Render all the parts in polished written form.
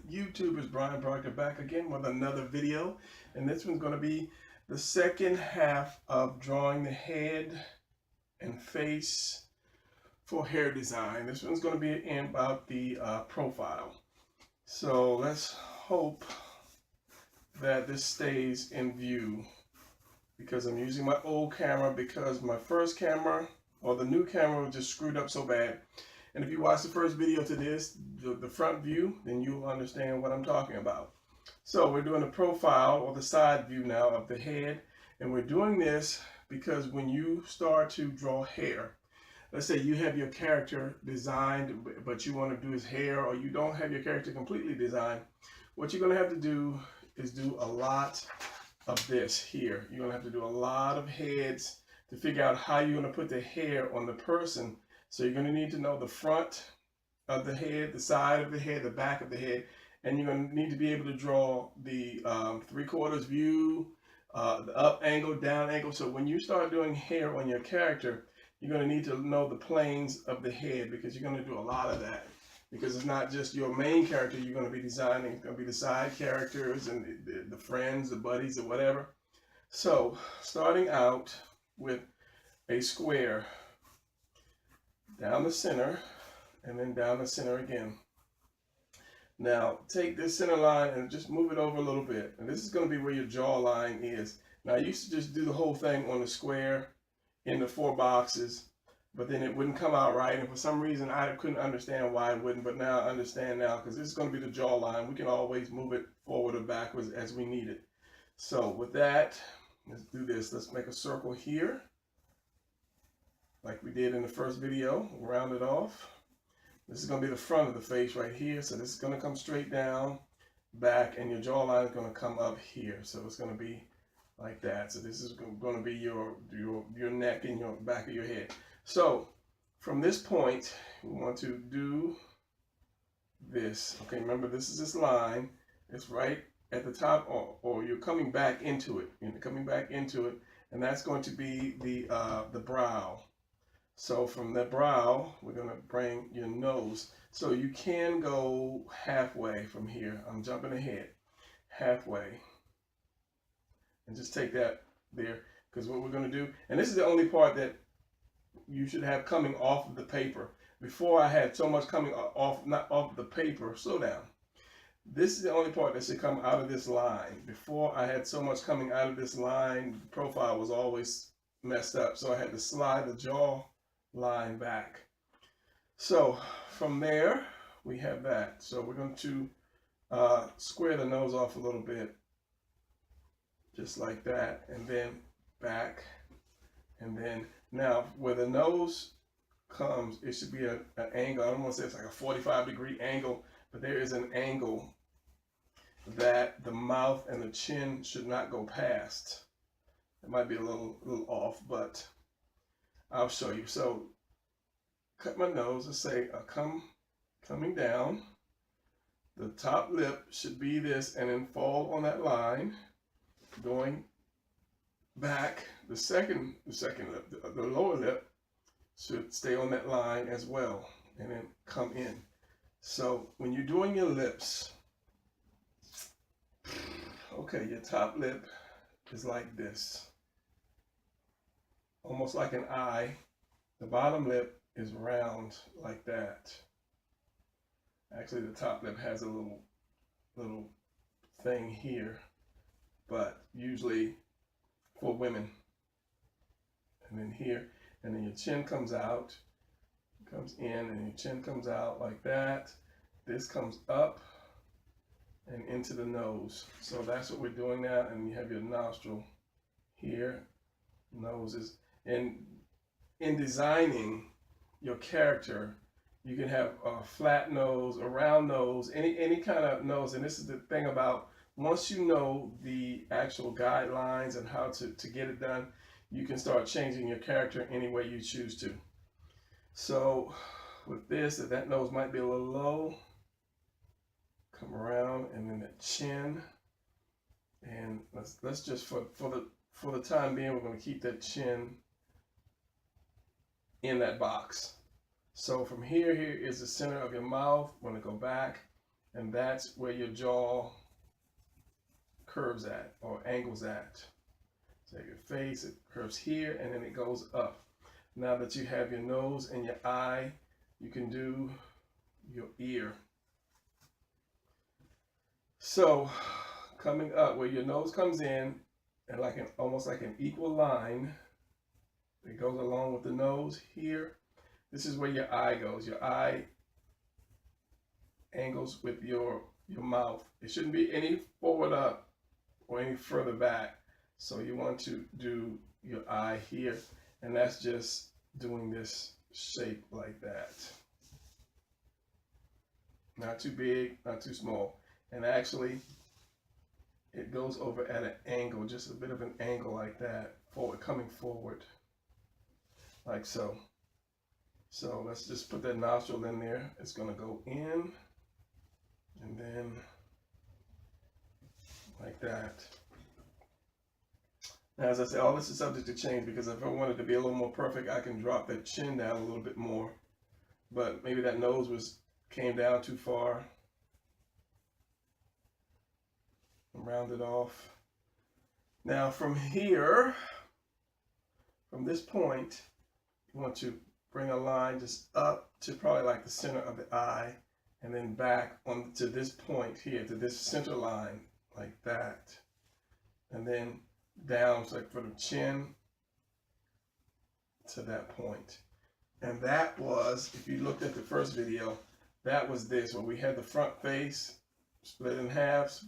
YouTube is Brian Parker back again with another video, and this one's going to be the second half of drawing the head and face for hair design. This one's going to be in about the profile. So let's hope that this stays in view because I'm using my old camera because my first camera or the new camera was just screwed up so bad. And if you watch the first video to this, the front view, then you'll understand what I'm talking about. So we're doing the profile or the side view now of the head. And we're doing this because when you start to draw hair, let's say you have your character designed, but you want to do his hair, or you don't have your character completely designed, what you're going to have to do is do a lot of this here. You're going to have to do a lot of heads to figure out how you're going to put the hair on the person. So you're going to need to know the front of the head, the side of the head, the back of the head, and you're going to need to be able to draw the 3/4 view, the up angle, down angle. So when you start doing hair on your character, you're going to need to know the planes of the head because you're going to do a lot of that. Because it's not just your main character you're going to be designing, it's going to be the side characters and the friends, the buddies, or whatever. So starting out with a square down the center and then down the center again. Now take this center line and just move it over a little bit, and this is going to be where your jawline is. Now I used to just do the whole thing on the square in the 4 boxes, but then it wouldn't come out right, and for some reason I couldn't understand why it wouldn't, but now I understand now because this is going to be the jawline. We can always move it forward or backwards as we need it. So with that, let's do this. Let's make a circle here like we did in the first video. We'll round it off. This is going to be the front of the face right here. So this is going to come straight down, back, and your jawline is going to come up here. So it's going to be like that. So this is going to be your neck and your back of your head. So from this point, we want to do this. Okay, remember this is this line. It's right at the top, or you're coming back into it. You're coming back into it, and that's going to be the brow. So from the brow, we're going to bring your nose. So you can go halfway from here. I'm jumping ahead. Halfway. And just take that there. Because what we're going to do, and this is the only part that you should have coming off of the paper. Before I had so much coming off, not off the paper. Slow down. This is the only part that should come out of this line. Before I had so much coming out of this line, the profile was always messed up. So I had to slide the jaw line back. So from there we have that. So we're going to square the nose off a little bit, just like that, and then back, and then now where the nose comes, it should be an angle. I don't want to say it's like a 45-degree angle, but there is an angle that the mouth and the chin should not go past. It might be a little off, but I'll show you. So cut my nose, let's say coming down. The top lip should be this and then fall on that line. Going back, the second lip, the lower lip should stay on that line as well and then come in. So when you're doing your lips, okay, your top lip is like this. Almost like an eye. The bottom lip is round like that. Actually, the top lip has a little thing here, but usually for women. And then here, and then your chin comes out, comes in, and your chin comes out like that. This comes up and into the nose. So that's what we're doing now, and you have your nostril here, noses. And in designing your character, you can have a flat nose, a round nose, any kind of nose. And this is the thing about, once you know the actual guidelines and how to get it done, you can start changing your character any way you choose to. So with this, that nose might be a little low. Come around, and then the chin. And let's just for the time being, we're going to keep that chin in that box. So from here is the center of your mouth. We're going to go back, And that's where your jaw curves at or angles at. So your face, it curves here and then it goes up. Now that you have your nose and your eye, you can do your ear. So coming up where your nose comes in and like almost like an equal line, it goes along with the nose here. This is where your eye goes. Your eye angles with your mouth. It shouldn't be any forward up or any further back. So you want to do your eye here, and that's just doing this shape like that. Not too big, not too small. And actually, it goes over at an angle, just a bit of an angle like that, forward, coming forward, like so. So let's just put that nostril in there. It's gonna go in, and then like that. Now, as I said, all this is subject to change because if I wanted to be a little more perfect, I can drop that chin down a little bit more. But maybe that nose came down too far. Round it off. Now from here, from this point, you want to bring a line just up to probably like the center of the eye, and then back on to this point here, to this center line, like that. And then down, so like from the chin to that point. And that was, if you looked at the first video, that was this, where we had the front face, split in half,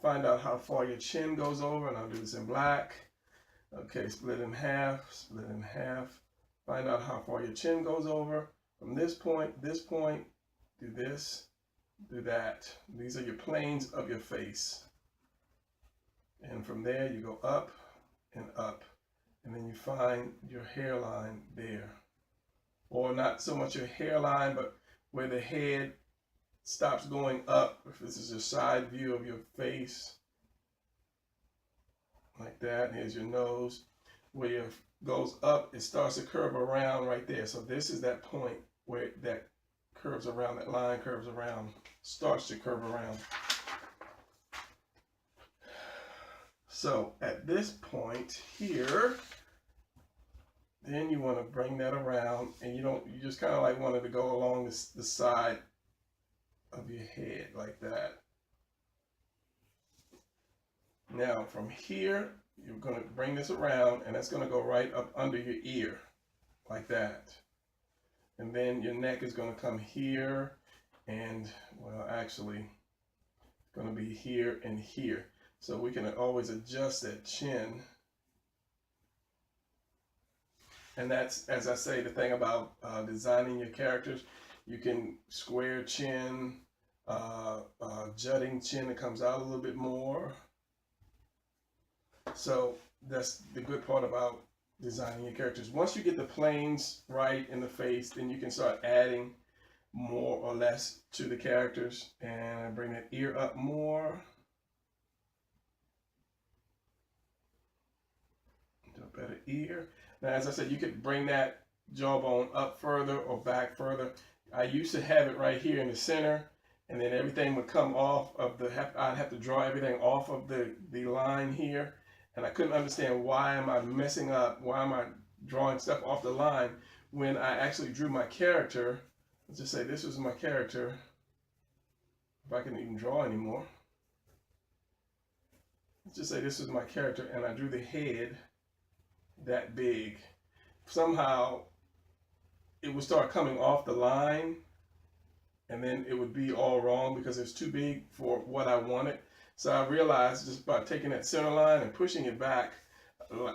find out how far your chin goes over, and I'll do this in black. Okay, split in half, find out how far your chin goes over. From this point, do this, do that. These are your planes of your face. And from there, you go up, and then you find your hairline there. Or not so much your hairline, but where the head stops going up. If this is a side view of your face, like that. Here's your nose. Where it goes up, it starts to curve around right there. So this is that point where that curves around, that line curves around, starts to curve around. So at this point here, then you want to bring that around, and you just kind of like want it to go along the side of your head like that. Now from here, you're going to bring this around, and that's going to go right up under your ear like that. And then your neck is going to come here, and well, actually it's going to be here and here. So we can always adjust that chin. And that's, as I say, the thing about designing your characters. You can square chin, jutting chin that comes out a little bit more. So that's the good part about designing your characters. Once you get the planes right in the face, then you can start adding more or less to the characters. And bring that ear up more. Do a better ear. Now, as I said, you could bring that jawbone up further or back further. I used to have it right here in the center, and then everything would come off of I'd have to draw everything off of the line here. And I couldn't understand, why am I messing up? Why am I drawing stuff off the line when I actually drew my character? Let's just say this was my character, if I can even draw anymore. Let's just say this was my character, and I drew the head that big. Somehow it would start coming off the line, and then it would be all wrong because it's too big for what I wanted. So I realized just by taking that center line and pushing it back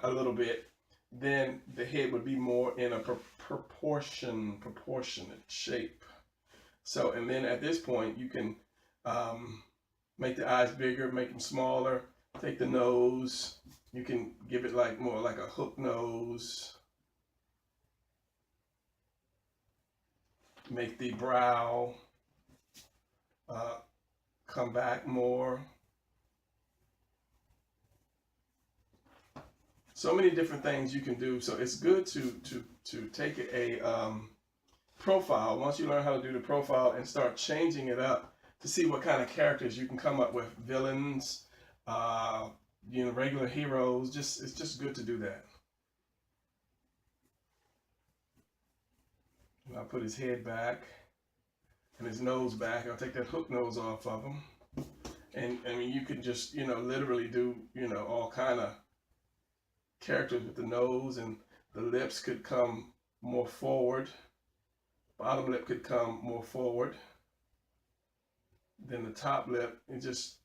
a little bit, then the head would be more in a proportionate shape. So, and then at this point, you can make the eyes bigger, make them smaller, take the nose. You can give it like more like a hook nose. Make the brow come back more. So many different things you can do. So it's good to take a profile. Once you learn how to do the profile and start changing it up to see what kind of characters you can come up with. Villains, regular heroes. It's just good to do that. And I'll put his head back and his nose back. I'll take that hook nose off of him. And I mean, you can just, literally do, all kind of characters with the nose, and the lips could come more forward. Bottom lip could come more forward. Then the top lip, it just,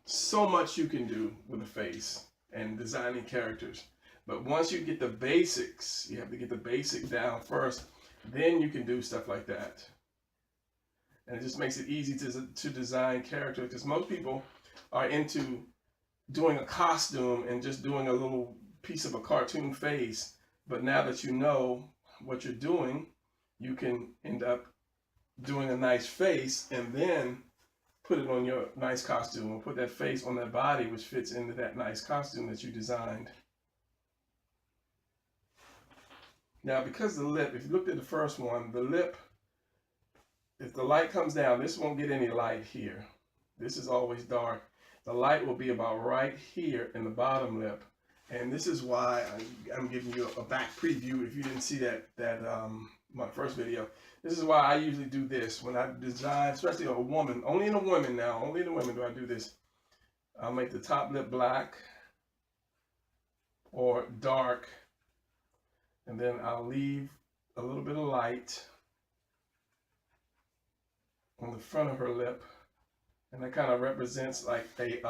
so much you can do with a face and designing characters. But once you get the basics, you have to get the basic down first, then you can do stuff like that. And it just makes it easy to design characters, because most people are into doing a costume and just doing a little piece of a cartoon face. But now that you know what you're doing, you can end up doing a nice face and then put it on your nice costume, or put that face on that body which fits into that nice costume that you designed. Now, because the lip, if you looked at the first one, the lip, if the light comes down, this won't get any light here. This is always dark. The light will be about right here in the bottom lip. And this is why I'm giving you a back preview if you didn't see that my first video. This is why I usually do this when I design, especially a woman. Only in a woman now. Only in a woman do I do this. I'll make the top lip black or dark. And then I'll leave a little bit of light on the front of her lip. And that kind of represents like a,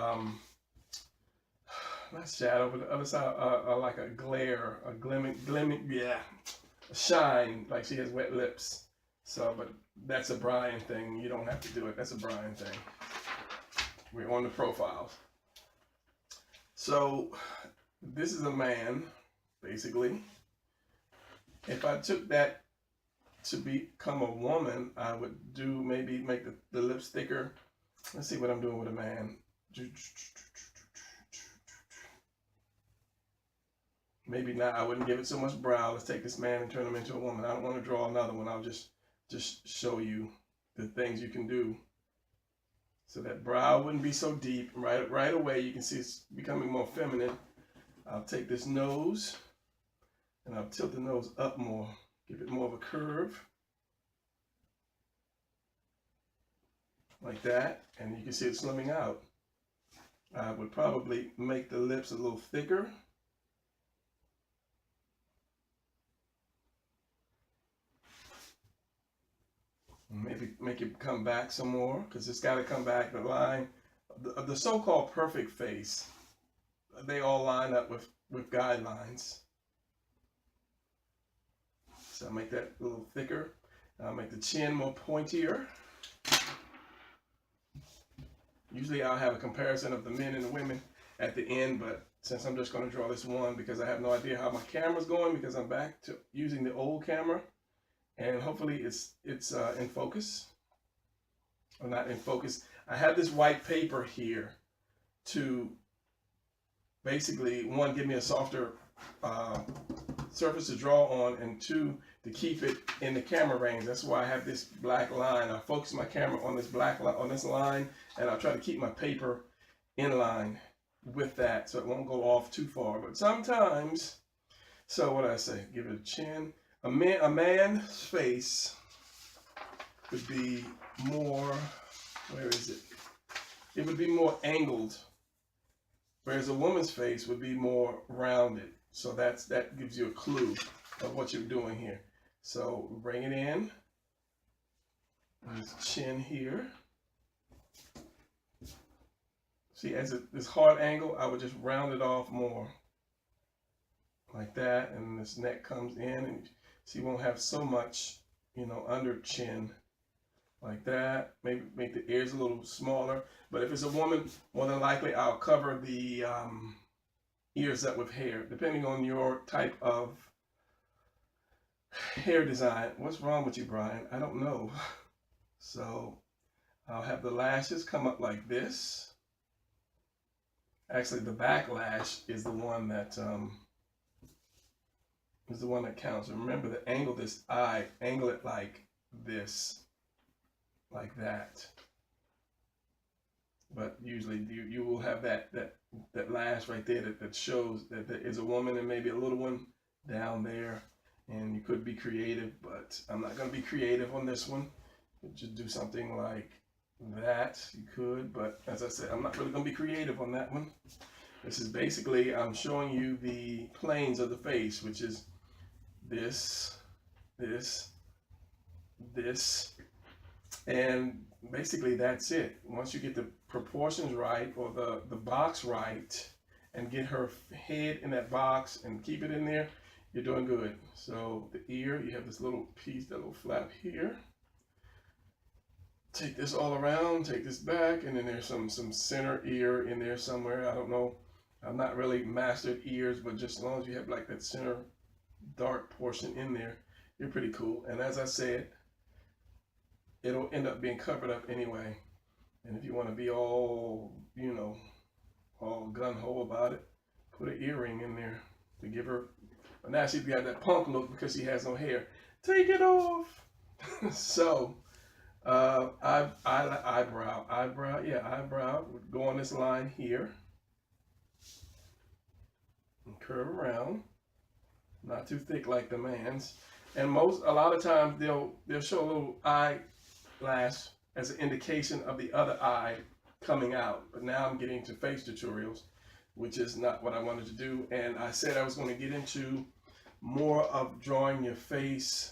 not shadow, but the other side, like a glare, a glimming, yeah, a shine, like she has wet lips. So, but that's a Brian thing. You don't have to do it. That's a Brian thing. We're on the profiles. So, this is a man, basically. If I took that to become a woman, I would do maybe make the lips thicker. Let's see what I'm doing with a man. Maybe not. I wouldn't give it so much brow. Let's take this man and turn him into a woman. I don't want to draw another one. I'll just show you the things you can do. So that brow wouldn't be so deep. Right away, you can see it's becoming more feminine. I'll take this nose and I'll tilt the nose up more. Give it more of a curve. Like that. And you can see it slimming out. I would probably make the lips a little thicker. Maybe make it come back some more, because it's got to come back. The line, the so-called perfect face, they all line up with guidelines. So I'll make that a little thicker. I'll make the chin more pointier. Usually I'll have a comparison of the men and the women at the end, but since I'm just going to draw this one because I have no idea how my camera's going, because I'm back to using the old camera. And hopefully it's in focus, or not in focus. I have this white paper here to basically, one, give me a softer surface to draw on, and two, to keep it in the camera range. That's why I have this black line. I focus my camera on this black line, on this line, and I'll try to keep my paper in line with that so it won't go off too far. But sometimes, so what I say, give it a chin. A man's face would be more, where is it? It would be more angled, whereas a woman's face would be more rounded. So that gives you a clue of what you're doing here. So bring it in. There's chin here. See, as this hard angle, I would just round it off more. Like that, and this neck comes in, and so you won't have so much, under chin like that. Maybe make the ears a little smaller. But if it's a woman, more than likely I'll cover the ears up with hair, depending on your type of hair design. What's wrong with you, Brian? I don't know. So I'll have the lashes come up like this. Actually, the backlash is the one that counts. Remember to angle this eye, angle it like this. like that. But usually you will have that last right there that shows that there is a woman and maybe a little one down there. And you could be creative, but I'm not going to be creative on this one. Just do something like that. You could, but as I said, I'm not really going to be creative on that one. This is basically, I'm showing you the planes of the face, which is this, this, this, and basically that's it. Once you get the proportions right, or the box right, and get her head in that box and keep it in there, you're doing good. So the ear, you have this little piece, that little flap here. Take this all around, take this back, and then there's some center ear in there somewhere. I don't know. I'm not really mastered ears, but just as long as you have like that center dark portion in there, you're pretty cool. And as I said, it'll end up being covered up anyway. And if you want to be all, you know, all gung-ho about it, put an earring in there to give her. But now she's got that punk look because she has no hair. Take it off. So, eyebrow would go on this line here and curve around. Not too thick like the man's. And a lot of times they'll show a little eyelash as an indication of the other eye coming out. But now I'm getting to face tutorials, which is not what I wanted to do. And I said I was going to get into more of drawing your face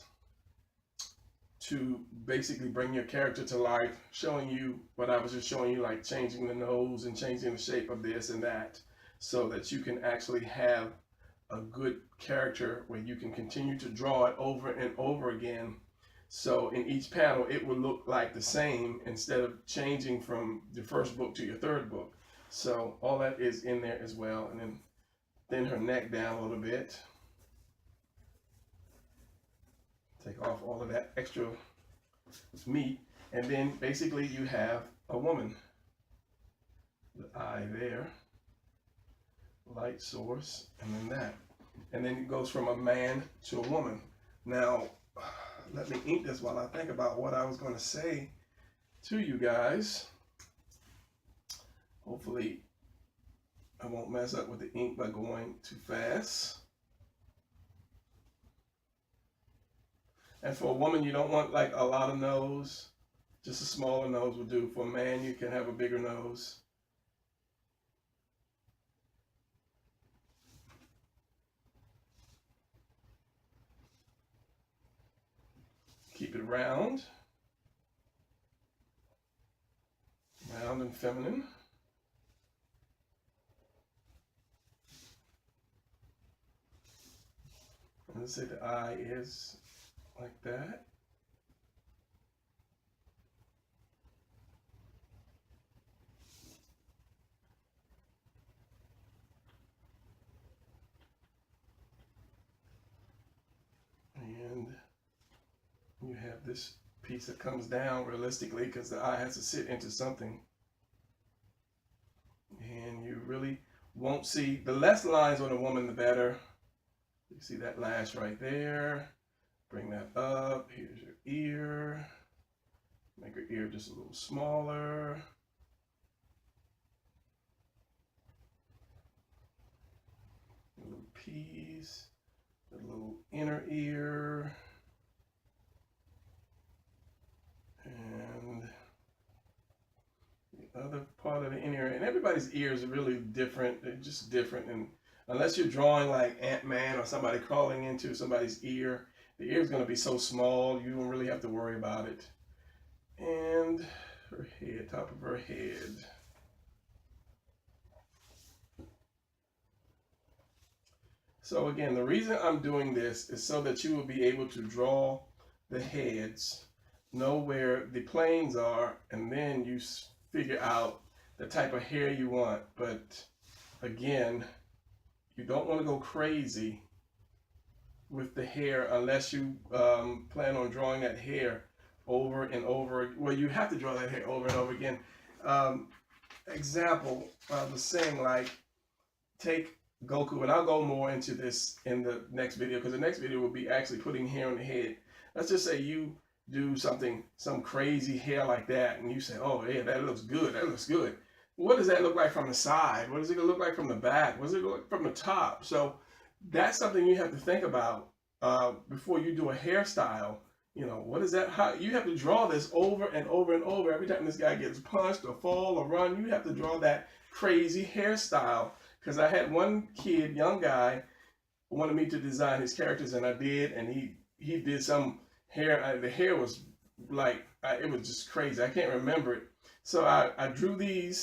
to basically bring your character to life, showing you what I was just showing you, like changing the nose and changing the shape of this and that, so that you can actually have a good character where you can continue to draw it over and over again. So in each panel, it will look like the same instead of changing from the first book to your third book. So all that is in there as well. And then thin her neck down a little bit. Take off all of that extra meat. And then basically you have a woman. The eye there. Light source, and then that. And then it goes from a man to a woman. Now, let me ink this while I think about what I was going to say to you guys. Hopefully, I won't mess up with the ink by going too fast. And for a woman, you don't want like a lot of nose. Just a smaller nose will do. For a man, you can have a bigger nose. Keep it round and feminine. And let's say the eye is like that. And you have this piece that comes down realistically because the eye has to sit into something. And you really won't see, the less lines on a woman, the better. You see that lash right there. Bring that up. Here's your ear. Make her ear just a little smaller. A little piece. A little inner ear. And the other part of the inner ear. And everybody's ears are really different. They're just different. And unless you're drawing like Ant-Man or somebody crawling into somebody's ear, the ear is going to be so small, you don't really have to worry about it. And her head, top of her head. So again, the reason I'm doing this is so that you will be able to draw the heads, know where the planes are, and then you figure out the type of hair you want. But again, you don't want to go crazy with the hair unless you plan on drawing that hair over and over. Well, you have to draw that hair over and over again. Example, I was saying, like, take Goku, and I'll go more into this in the next video, because the next video will be actually putting hair on the head. Let's just say you do some crazy hair like that, and you say, oh yeah, that looks good, that looks good. What does that look like from the side? What does it look like from the back? What does it look like from the top? So that's something you have to think about before you do a hairstyle. You know, what is that? How you have to draw this over and over and over. Every time this guy gets punched or fall or run, you have to draw that crazy hairstyle. Because I had one kid, young guy, wanted me to design his characters, and I did, and he did some hair. The hair was like, it was just crazy. I can't remember it. So I drew the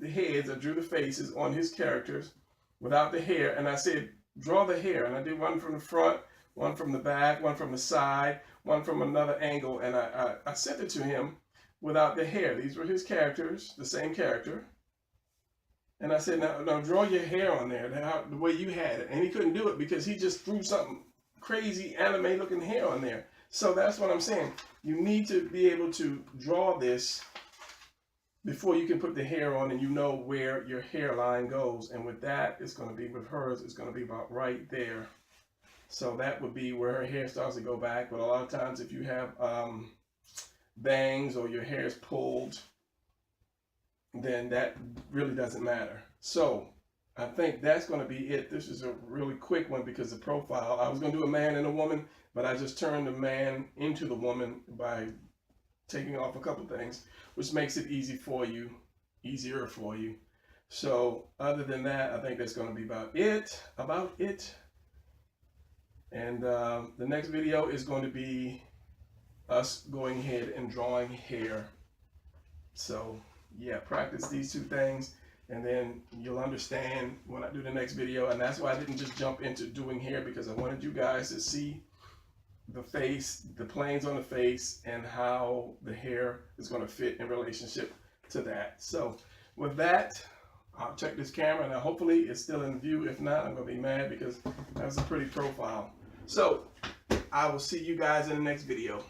heads, I drew the faces on his characters without the hair, and I said, draw the hair. And I did one from the front, one from the back, one from the side, one from another angle, and I sent it to him without the hair. These were his characters, the same character. And I said, now draw your hair on there, the way you had it. And he couldn't do it because he just threw something crazy anime looking hair on there. So that's what I'm saying. You need to be able to draw this before you can put the hair on, and you know where your hairline goes. And with that, it's going to be, with hers, it's going to be about right there. So that would be where her hair starts to go back. But a lot of times if you have bangs or your hair is pulled, then that really doesn't matter. So I think that's going to be it. This is a really quick one because the profile, I was going to do a man and a woman, but I just turned the man into the woman by taking off a couple things, which makes it easier for you. So other than that, I think that's going to be about it. And the next video is going to be us going ahead and drawing hair. So yeah, practice these two things, and then you'll understand when I do the next video. And that's why I didn't just jump into doing hair, because I wanted you guys to see the face, the planes on the face, and how the hair is going to fit in relationship to that. So with that, I'll check this camera, and hopefully it's still in view. If not, I'm going to be mad because that's a pretty profile. So I will see you guys in the next video.